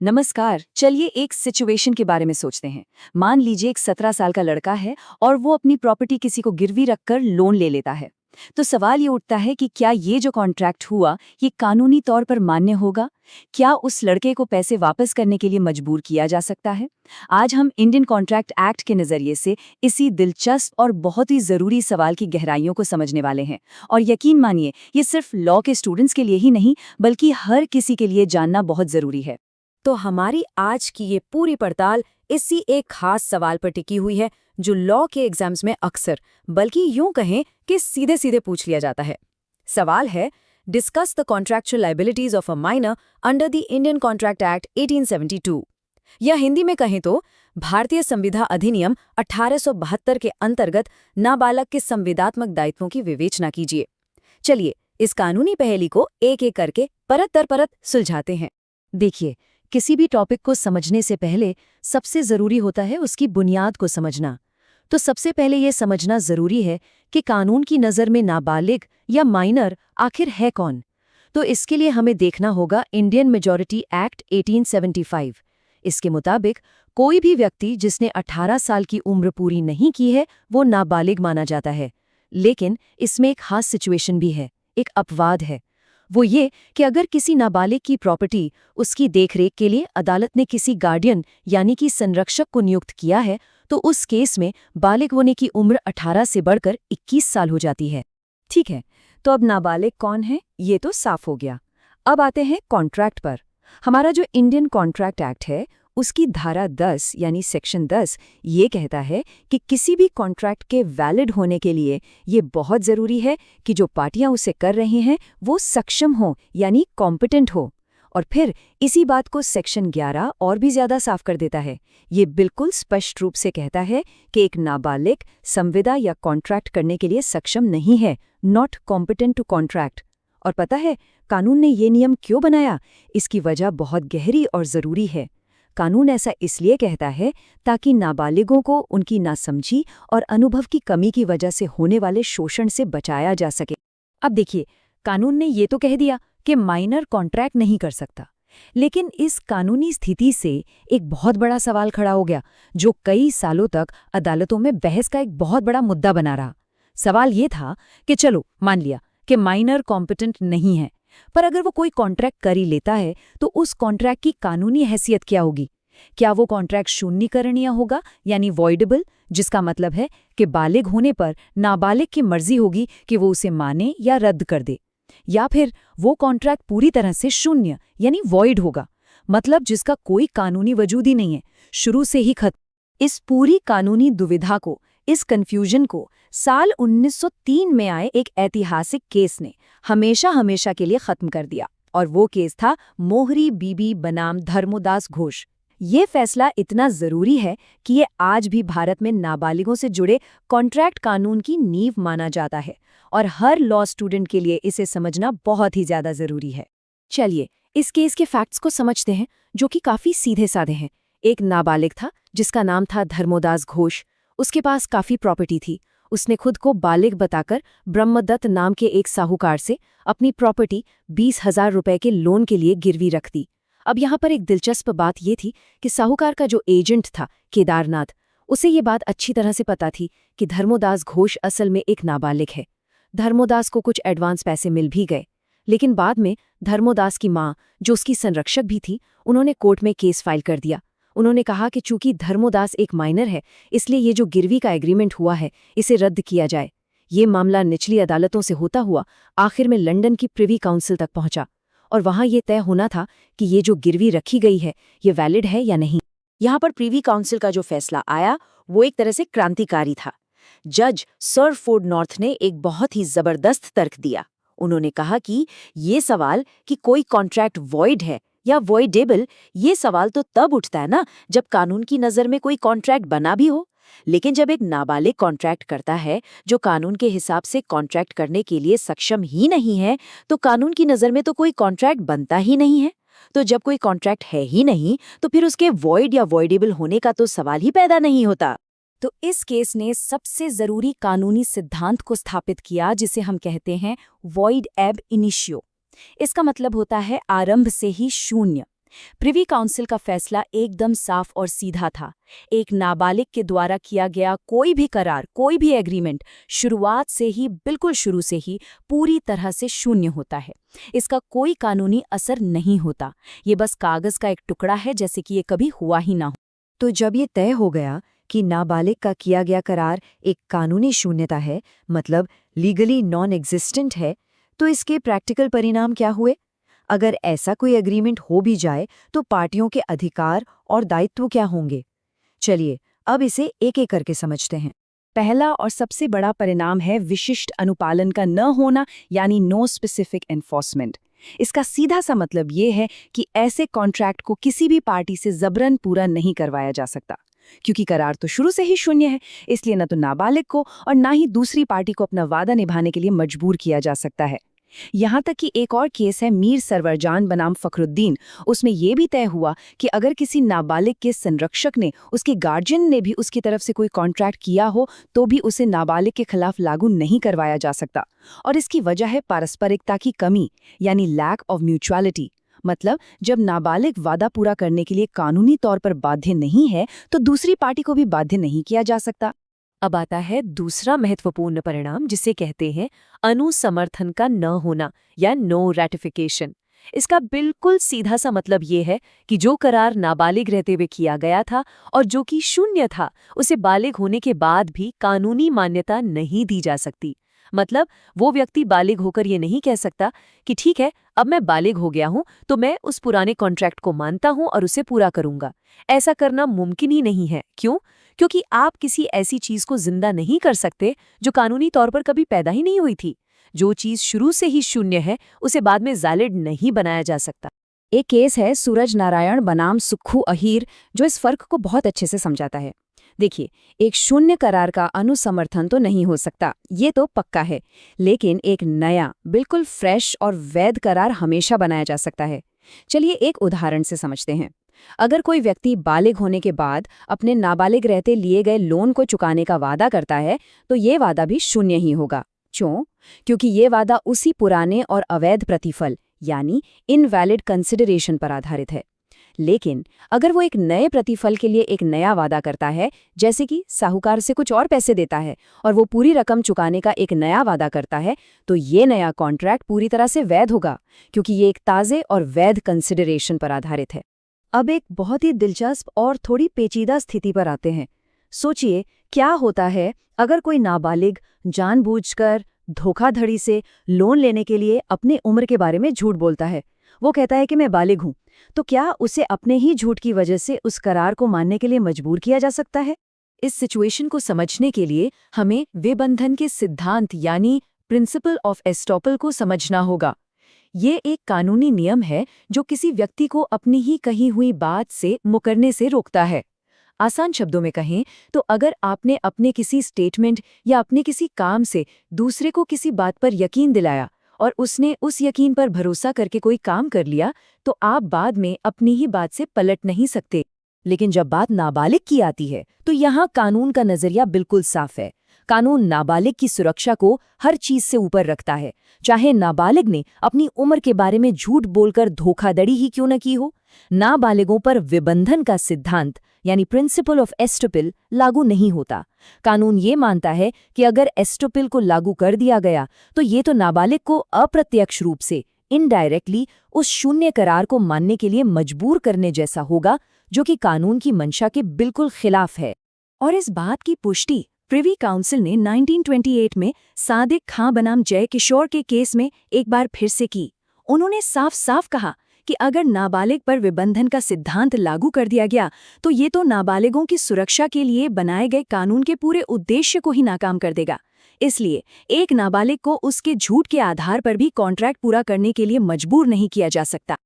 नमस्कार। चलिए एक सिचुएशन के बारे में सोचते हैं। मान लीजिए एक 17 साल का लड़का है और वो अपनी प्रॉपर्टी किसी को गिरवी रखकर लोन ले लेता है। तो सवाल ये उठता है कि क्या ये जो कॉन्ट्रैक्ट हुआ ये कानूनी तौर पर मान्य होगा? क्या उस लड़के को पैसे वापस करने के लिए मजबूर किया जा सकता है? आज हम इंडियन कॉन्ट्रैक्ट एक्ट के नजरिए से इसी दिलचस्प और बहुत ही जरूरी सवाल की गहराइयों को समझने वाले हैं। और यकीन मानिए, ये सिर्फ लॉ के स्टूडेंट्स के लिए ही नहीं बल्कि हर किसी के लिए जानना बहुत जरूरी है। तो हमारी आज की ये पूरी पड़ताल इसी एक खास सवाल पर टिकी हुई है जो लॉ के एग्जाम्स में अक्सर, बल्कि यूं कहें कि सीधे सीधे पूछ लिया जाता है। सवाल है, discuss the contractual liabilities of a minor under the Indian contract act 1872, या हिंदी में कहें तो भारतीय संविधा अधिनियम 1872 के अंतर्गत नाबालग के संविदात्मक दायित्वों की विवेचना कीजिए। चलिए इस कानूनी पहेली को एक एक करके परत दर परत सुलझाते हैं। देखिए, किसी भी टॉपिक को समझने से पहले सबसे जरूरी होता है उसकी बुनियाद को समझना। तो सबसे पहले ये समझना जरूरी है कि कानून की नज़र में नाबालिग या माइनर आखिर है कौन। तो इसके लिए हमें देखना होगा इंडियन मेजॉरिटी एक्ट 1875। इसके मुताबिक कोई भी व्यक्ति जिसने 18 साल की उम्र पूरी नहीं की है वो नाबालिग माना जाता है। लेकिन इसमें एक खास सिचुएशन भी है, एक अपवाद है। वो ये कि अगर किसी नाबालिग की प्रॉपर्टी उसकी देखरेख के लिए अदालत ने किसी गार्डियन यानी कि संरक्षक को नियुक्त किया है तो उस केस में बालिग होने की उम्र 18 से बढ़कर 21 साल हो जाती है। ठीक है, तो अब नाबालिग कौन है ये तो साफ हो गया। अब आते हैं कॉन्ट्रैक्ट पर। हमारा जो इंडियन कॉन्ट्रैक्ट एक्ट है उसकी धारा 10 यानी सेक्शन 10 ये कहता है कि किसी भी कॉन्ट्रैक्ट के वैलिड होने के लिए ये बहुत ज़रूरी है कि जो पार्टियां उसे कर रही हैं वो सक्षम हो यानी कॉम्पिटेंट हो। और फिर इसी बात को सेक्शन 11 और भी ज़्यादा साफ कर देता है। ये बिल्कुल स्पष्ट रूप से कहता है कि एक नाबालिग संविदा या कॉन्ट्रैक्ट करने के लिए सक्षम नहीं है, नॉट कॉम्पिटेंट टू कॉन्ट्रैक्ट। और पता है कानून ने ये नियम क्यों बनाया? इसकी वजह बहुत गहरी और ज़रूरी है। कानून ऐसा इसलिए कहता है ताकि नाबालिगों को उनकी नासमझी और अनुभव की कमी की वजह से होने वाले शोषण से बचाया जा सके। अब देखिए, कानून ने ये तो कह दिया कि माइनर कॉन्ट्रैक्ट नहीं कर सकता, लेकिन इस कानूनी स्थिति से एक बहुत बड़ा सवाल खड़ा हो गया जो कई सालों तक अदालतों में बहस का एक बहुत बड़ा मुद्दा बना रहा। सवाल ये था कि चलो मान लिया कि माइनर कॉम्पिटेंट नहीं है, पर अगर वो कोई कॉन्ट्रैक्ट कर ही लेता है तो उस कॉन्ट्रैक्ट की कानूनी हैसियत क्या होगी? क्या वो कॉन्ट्रैक्ट शून्यकरणीय होगा यानी वॉइडेबल, जिसका मतलब है कि बालिग होने पर नाबालिग की मर्जी होगी कि वो उसे माने या रद्द कर दे? या फिर वो कॉन्ट्रैक्ट पूरी तरह से शून्य यानी वॉइड होगा, मतलब जिसका कोई कानूनी वजूद ही नहीं है, शुरू से ही खत्म। इस पूरी कानूनी दुविधा को, इस कन्फ्यूजन को साल 1903 में आए एक ऐतिहासिक केस ने हमेशा के लिए खत्म कर दिया। और वो केस था मोहरी बीबी बनाम धर्मोदास घोष। ये फैसला इतना जरूरी है कि ये आज भी भारत में नाबालिगों से जुड़े कॉन्ट्रैक्ट कानून की नींव माना जाता है और हर लॉ स्टूडेंट के लिए इसे समझना बहुत ही ज्यादा जरूरी है। चलिए इस केस के फैक्ट्स को समझते हैं जो कि काफी सीधे साधे हैं। एक नाबालिग था जिसका नाम था धर्मोदास घोष। उसके पास काफी प्रॉपर्टी थी। उसने खुद को बालिग बताकर ब्रह्मदत्त नाम के एक साहूकार से अपनी प्रॉपर्टी 20,000 रुपए के लोन के लिए गिरवी रख दी। अब यहाँ पर एक दिलचस्प बात ये थी कि साहूकार का जो एजेंट था केदारनाथ, उसे ये बात अच्छी तरह से पता थी कि धर्मोदास घोष असल में एक नाबालिग है। धर्मोदास को कुछ एडवांस पैसे मिल भी गए, लेकिन बाद में धर्मोदास की माँ, जो उसकी संरक्षक भी थी, उन्होंने कोर्ट में केस फाइल कर दिया। उन्होंने कहा कि चूंकि धर्मोदास एक माइनर है इसलिए ये जो गिरवी का एग्रीमेंट हुआ है इसे रद्द किया जाए। ये मामला निचली अदालतों से होता हुआ आखिर में लंदन की प्रिवी काउंसिल तक पहुंचा और वहां ये तय होना था कि ये जो गिरवी रखी गई है ये वैलिड है या नहीं। यहाँ पर प्रिवी काउंसिल का जो फैसला आया वो एक तरह से क्रांतिकारी था। जज सर फोर्ड नॉर्थ ने एक बहुत ही जबरदस्त तर्क दिया। उन्होंने कहा कि ये सवाल कि कोई कॉन्ट्रैक्ट वॉइड है या वॉइडेबल, ये सवाल तो तब उठता है ना जब कानून की नज़र में कोई कॉन्ट्रैक्ट बना भी हो। लेकिन जब एक नाबालिग कॉन्ट्रैक्ट करता है जो कानून के हिसाब से कॉन्ट्रैक्ट करने के लिए सक्षम ही नहीं है, तो कानून की नज़र में तो कोई कॉन्ट्रैक्ट बनता ही नहीं है। तो जब कोई कॉन्ट्रैक्ट है ही नहीं तो फिर उसके वॉइड या वॉइडेबल होने का तो सवाल ही पैदा नहीं होता। तो इस केस ने सबसे जरूरी कानूनी सिद्धांत को स्थापित किया जिसे हम कहते हैं वॉइड एब इनिशियो। इसका मतलब होता है आरंभ से ही शून्य। प्रिवी काउंसिल का फैसला एकदम साफ और सीधा था। एक नाबालिग के द्वारा किया गया कोई भी करार, कोई भी एग्रीमेंट शुरुआत से ही, बिल्कुल शुरू से ही पूरी तरह से शून्य होता है। इसका कोई कानूनी असर नहीं होता। ये बस कागज का एक टुकड़ा है, जैसे कि ये कभी हुआ ही ना हो। तो जब ये तय हो गया कि नाबालिग का किया गया करार एक कानूनी शून्यता है, मतलब लीगली नॉन एग्जिस्टेंट है, तो इसके प्रैक्टिकल परिणाम क्या हुए? अगर ऐसा कोई एग्रीमेंट हो भी जाए तो पार्टियों के अधिकार और दायित्व क्या होंगे? चलिए अब इसे एक एक करके समझते हैं। पहला और सबसे बड़ा परिणाम है विशिष्ट अनुपालन का न होना, यानी नो स्पेसिफिक एनफोर्समेंट। इसका सीधा सा मतलब ये है कि ऐसे कॉन्ट्रैक्ट को किसी भी पार्टी से जबरन पूरा नहीं करवाया जा सकता, क्योंकि करार तो शुरू से ही शून्य है। इसलिए न तो नाबालिग को और ना ही दूसरी पार्टी को अपना वादा निभाने के लिए मजबूर किया जा सकता है। यहाँ तक कि एक और केस है मीर सरवरजान बनाम फखरुद्दीन। उसमें यह भी तय हुआ कि अगर किसी नाबालिग के संरक्षक ने, उसके गार्जियन ने भी उसकी तरफ से कोई कॉन्ट्रैक्ट किया हो, तो भी उसे नाबालिग के खिलाफ लागू नहीं करवाया जा सकता। और इसकी वजह है पारस्परिकता की कमी, यानी लैक ऑफ म्यूचुअलिटी। मतलब जब नाबालिग वादा पूरा करने के लिए कानूनी तौर पर बाध्य नहीं है, तो दूसरी पार्टी को भी बाध्य नहीं किया जा सकता। अब आता है दूसरा महत्वपूर्ण परिणाम, जिसे कहते हैं अनुसमर्थन का न होना या नो रैटिफिकेशन। इसका बिल्कुल सीधा सा मतलब ये है कि जो करार नाबालिग रहते हुए किया गया था और जो कि शून्य था, उसे बालिग होने के बाद भी कानूनी मान्यता नहीं दी जा सकती। मतलब वो व्यक्ति बालिग होकर ये नहीं कह सकता कि ठीक है, अब मैं बालिग हो गया हूं तो मैं उस पुराने कॉन्ट्रैक्ट को मानता हूं और उसे पूरा करूंगा। ऐसा करना मुमकिन ही नहीं है। क्यों? क्योंकि आप किसी ऐसी चीज को जिंदा नहीं कर सकते जो कानूनी तौर पर कभी पैदा ही नहीं हुई थी। जो चीज शुरू से ही शून्य है, उसे बाद में वैलिड नहीं बनाया जा सकता। एक केस है सूरज नारायण बनाम सुक्खू अहीर, जो इस फर्क को बहुत अच्छे से समझाता है। देखिए, एक शून्य करार का अनुसमर्थन तो नहीं हो सकता, ये तो पक्का है। लेकिन एक नया, बिल्कुल फ्रेश और वैध करार हमेशा बनाया जा सकता है। चलिए एक उदाहरण से समझते हैं। अगर कोई व्यक्ति बालिग होने के बाद अपने नाबालिग रहते लिए गए लोन को चुकाने का वादा करता है, तो ये वादा भी शून्य ही होगा। क्यों? क्योंकि ये वादा उसी पुराने और अवैध प्रतिफल, यानी इनवैलिड कंसिडरेशन पर आधारित है। लेकिन अगर वो एक नए प्रतिफल के लिए एक नया वादा करता है, जैसे कि साहूकार से कुछ और पैसे देता है और वो पूरी रकम चुकाने का एक नया वादा करता है, तो ये नया कॉन्ट्रैक्ट पूरी तरह से वैध होगा, क्योंकि ये एक ताज़े और वैध कंसिडरेशन पर आधारित है। अब एक बहुत ही दिलचस्प और थोड़ी पेचीदा स्थिति पर आते हैं। सोचिए, क्या होता है अगर कोई नाबालिग जानबूझकर धोखाधड़ी से लोन लेने के लिए अपनी उम्र के बारे में झूठ बोलता है। वो कहता है कि मैं बालिग हूं, तो क्या उसे अपने ही झूठ की वजह से उस करार को मानने के लिए मजबूर किया जा सकता है? इस सिचुएशन को समझने के लिए हमें विबंधन के सिद्धांत यानी प्रिंसिपल ऑफ एस्टॉपल को समझना होगा। ये एक कानूनी नियम है जो किसी व्यक्ति को अपनी ही कही हुई बात से मुकरने से रोकता है। आसान शब्दों में कहें तो अगर आपने अपने किसी स्टेटमेंट या अपने किसी काम से दूसरे को किसी बात पर यकीन दिलाया और उसने उस यकीन पर भरोसा करके कोई काम कर लिया, तो आप बाद में अपनी ही बात से पलट नहीं सकते। लेकिन जब बात नाबालिग की आती है, तो यहाँ कानून का नजरिया बिल्कुल साफ है। कानून नाबालिग की सुरक्षा को हर चीज से ऊपर रखता है, चाहे नाबालिग ने अपनी उम्र के बारे में झूठ बोलकर धोखाधड़ी ही क्यों न की हो। नाबालिगों पर विबंधन का सिद्धांत यानी प्रिंसिपल ऑफ एस्टोपिल लागू नहीं होता। कानून ये मानता है कि अगर एस्टोपिल को लागू कर दिया गया, तो ये तो नाबालिग को अप्रत्यक्ष रूप से, इनडायरेक्टली, उस शून्य करार को मानने के लिए मजबूर करने जैसा होगा, जो कि कानून की मंशा के बिल्कुल खिलाफ है। और इस बात की पुष्टि प्रिवी काउंसिल ने 1928 में सादिक खां बनाम जय किशोर के केस में एक बार फिर से की। उन्होंने साफ साफ कहा कि अगर नाबालिग पर विबंधन का सिद्धांत लागू कर दिया गया, तो ये तो नाबालिगों की सुरक्षा के लिए बनाए गए कानून के पूरे उद्देश्य को ही नाकाम कर देगा। इसलिए एक नाबालिग को उसके झूठ के आधार पर भी कॉन्ट्रैक्ट पूरा करने के लिए मजबूर नहीं किया जा सकता।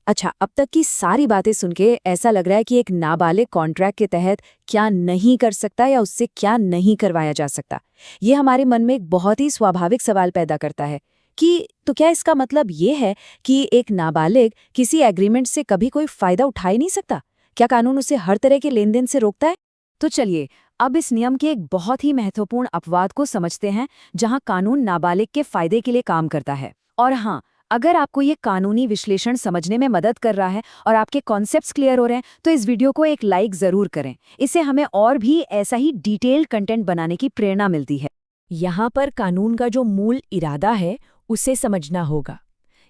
अच्छा, अब तक की सारी बातें सुन के ऐसा लग रहा है कि एक नाबालिग कॉन्ट्रैक्ट के तहत क्या नहीं कर सकता या उससे क्या नहीं करवाया जा सकता। ये हमारे मन में एक बहुत ही स्वाभाविक सवाल पैदा करता है कि तो क्या इसका मतलब ये है कि एक नाबालिग किसी एग्रीमेंट से कभी कोई फायदा उठा ही नहीं सकता? क्या कानून उसे हर तरह के लेन देन से रोकता है? तो चलिए अब इस नियम के एक बहुत ही महत्वपूर्ण अपवाद को समझते हैं, जहां कानून नाबालिग के फायदे के लिए काम करता है। और हाँ, अगर आपको ये कानूनी विश्लेषण समझने में मदद कर रहा है और आपके कॉन्सेप्ट्स क्लियर हो रहे हैं तो इस वीडियो को एक लाइक ज़रूर करें। इससे हमें और भी ऐसा ही डिटेल्ड कंटेंट बनाने की प्रेरणा मिलती है। यहाँ पर कानून का जो मूल इरादा है उसे समझना होगा।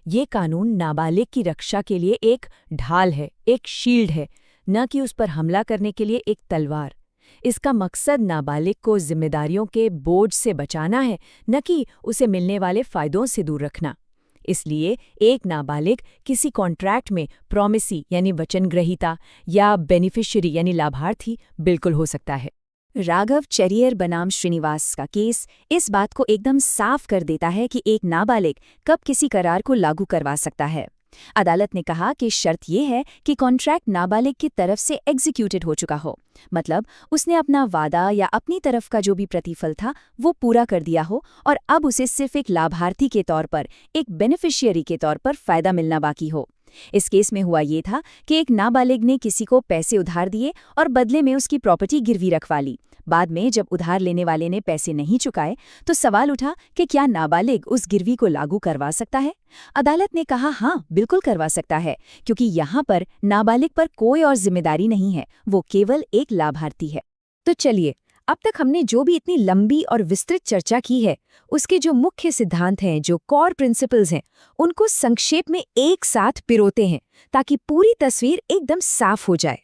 ये कानून नाबालिग की रक्षा के लिए एक ढाल है, एक शील्ड है, न कि उस पर हमला करने के लिए एक तलवार। इसका मकसद नाबालिग को जिम्मेदारियों के बोझ से बचाना है, न कि उसे मिलने वाले फायदों से दूर रखना। इसलिए एक नाबालिग किसी कॉन्ट्रैक्ट में प्रॉमिसी यानी वचनग्रहीता या बेनिफिशियरी यानी लाभार्थी बिल्कुल हो सकता है। राघव चेरियर बनाम श्रीनिवास का केस इस बात को एकदम साफ कर देता है कि एक नाबालिग कब किसी करार को लागू करवा सकता है। अदालत ने कहा कि शर्त यह है कि कॉन्ट्रैक्ट नाबालिग की तरफ से एग्जीक्यूटेड हो चुका हो, मतलब उसने अपना वादा या अपनी तरफ का जो भी प्रतिफल था वो पूरा कर दिया हो और अब उसे सिर्फ एक लाभार्थी के तौर पर, एक बेनिफिशियरी के तौर पर फायदा मिलना बाकी हो। इस केस में हुआ ये था कि एक नाबालिग ने किसी को पैसे उधार दिए और बदले में उसकी प्रॉपर्टी गिरवी रखवा ली। बाद में जब उधार लेने वाले ने पैसे नहीं चुकाए तो सवाल उठा कि क्या नाबालिग उस गिरवी को लागू करवा सकता है। अदालत ने कहा हाँ, बिल्कुल करवा सकता है, क्योंकि यहाँ पर नाबालिग पर कोई और जिम्मेदारी नहीं है, वो केवल एक लाभार्थी है। तो चलिए, अब तक हमने जो भी इतनी लंबी और विस्तृत चर्चा की है उसके जो मुख्य सिद्धांत हैं, जो कोर प्रिंसिपल्स हैं, उनको संक्षेप में एक साथ पिरोते हैं ताकि पूरी तस्वीर एकदम साफ हो जाए।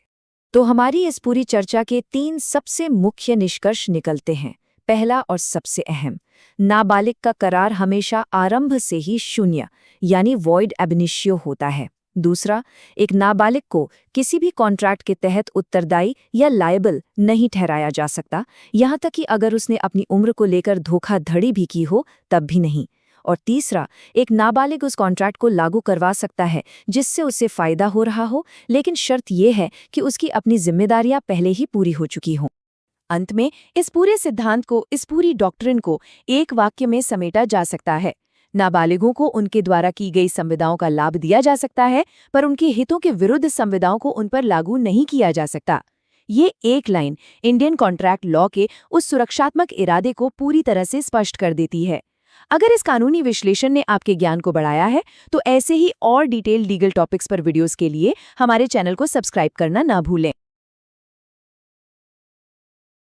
तो हमारी इस पूरी चर्चा के 3 सबसे मुख्य निष्कर्ष निकलते हैं। पहला और सबसे अहम, नाबालिग का करार हमेशा आरंभ से ही शून्य यानी वॉइड एब इनिशियो होता है। दूसरा, एक नाबालिग को किसी भी कॉन्ट्रैक्ट के तहत उत्तरदायी या लायबल नहीं ठहराया जा सकता, यहाँ तक कि अगर उसने अपनी उम्र को लेकर धोखाधड़ी भी की हो तब भी नहीं। और तीसरा, एक नाबालिग उस कॉन्ट्रैक्ट को लागू करवा सकता है जिससे उसे फायदा हो रहा हो, लेकिन शर्त यह है कि उसकी अपनी जिम्मेदारियां पहले ही पूरी हो चुकी हों। अंत में इस पूरे सिद्धांत को, इस पूरी डॉक्ट्रिन को एक वाक्य में समेटा जा सकता है। नाबालिगों को उनके द्वारा की गई संविदाओं का लाभ दिया जा सकता है, पर उनके हितों के विरुद्ध संविदाओं को उन पर लागू नहीं किया जा सकता। ये एक लाइन इंडियन कॉन्ट्रैक्ट लॉ के उस सुरक्षात्मक इरादे को पूरी तरह से स्पष्ट कर देती है। अगर इस कानूनी विश्लेषण ने आपके ज्ञान को बढ़ाया है तो ऐसे ही और डिटेल लीगल टॉपिक्स पर वीडियोस के लिए हमारे चैनल को सब्सक्राइब करना ना भूलें।